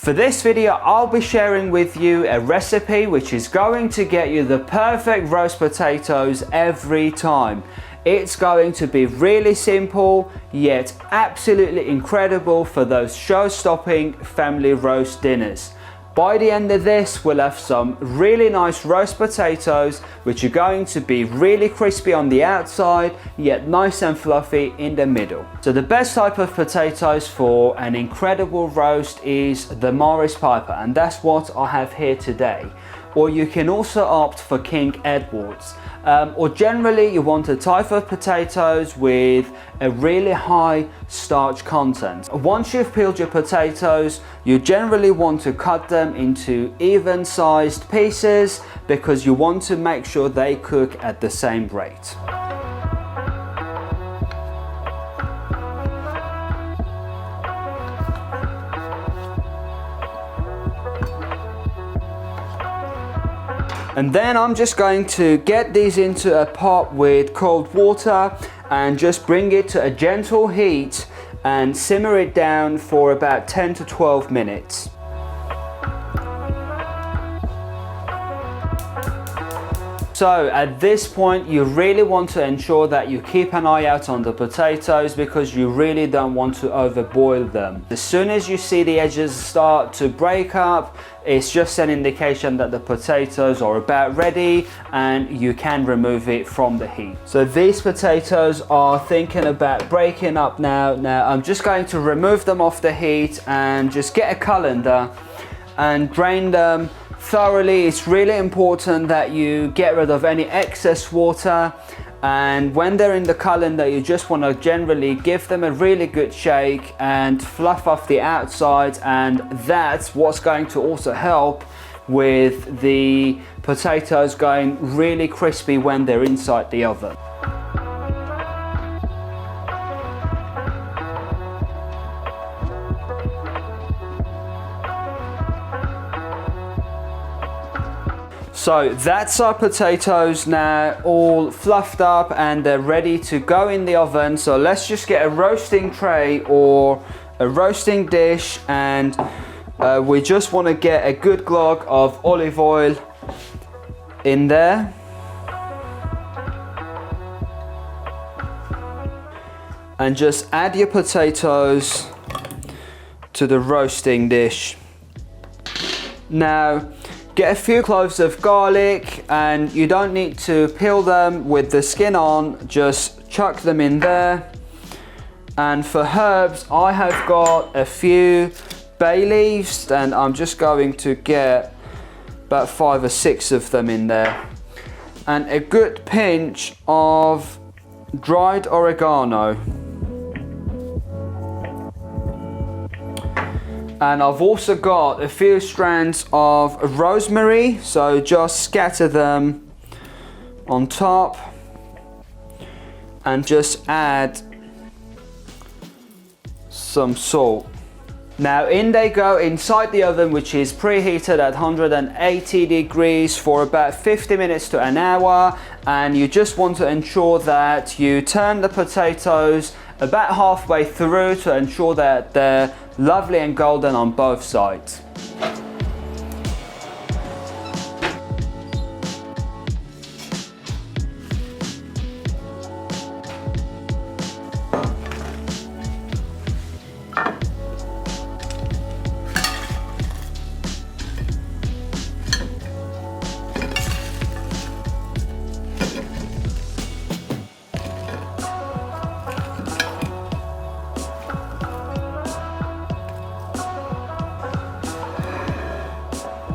For this video, I'll be sharing with you a recipe which is going to get you the perfect roast potatoes every time. It's going to be really simple, yet absolutely incredible for those show-stopping family roast dinners. By the end of this, we'll have some really nice roast potatoes, which are going to be really crispy on the outside, yet nice and fluffy in the middle. So the best type of potatoes for an incredible roast is the Morris Piper, and that's what I have here today. Or you can also opt for King Edwards. Or generally you want a type of potatoes with a really high starch content. Once you've peeled your potatoes, you generally want to cut them into even sized pieces because you want to make sure they cook at the same rate. And then I'm just going to get these into a pot with cold water and just bring it to a gentle heat and simmer it down for about 10 to 12 minutes. So at this point, you really want to ensure that you keep an eye out on the potatoes because you really don't want to overboil them. As soon as you see the edges start to break up, it's just an indication that the potatoes are about ready and you can remove it from the heat. So these potatoes are thinking about breaking up now. Now I'm just going to remove them off the heat and just get a colander and drain them thoroughly. It's really important that you get rid of any excess water, and when they're in the colander you just want to generally give them a really good shake and fluff off the outside, and that's what's going to also help with the potatoes going really crispy when they're inside the oven. So that's our potatoes now all fluffed up and they're ready to go in the oven. So let's just get a roasting tray or a roasting dish, and we just want to get a good glug of olive oil in there. And just add your potatoes to the roasting dish. Now, get a few cloves of garlic, and you don't need to peel them with the skin on, just chuck them in there. And for herbs, I have got a few bay leaves, and I'm just going to get about 5 or 6 of them in there. And a good pinch of dried oregano. And I've also got a few strands of rosemary, so just scatter them on top and just add some salt. Now in they go inside the oven, which is preheated at 180 degrees for about 50 minutes to an hour, and you just want to ensure that you turn the potatoes about halfway through to ensure that they're lovely and golden on both sides.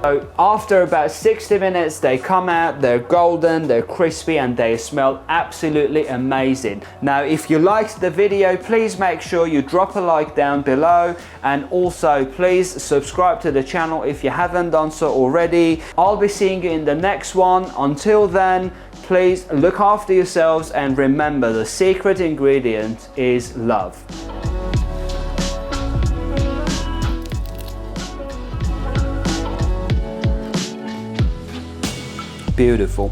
So after about 60 minutes, they come out, they're golden, they're crispy, and they smell absolutely amazing. Now, if you liked the video, please make sure you drop a like down below, and also please subscribe to the channel if you haven't done so already. I'll be seeing you in the next one. Until then, please look after yourselves and remember, the secret ingredient is love. Beautiful.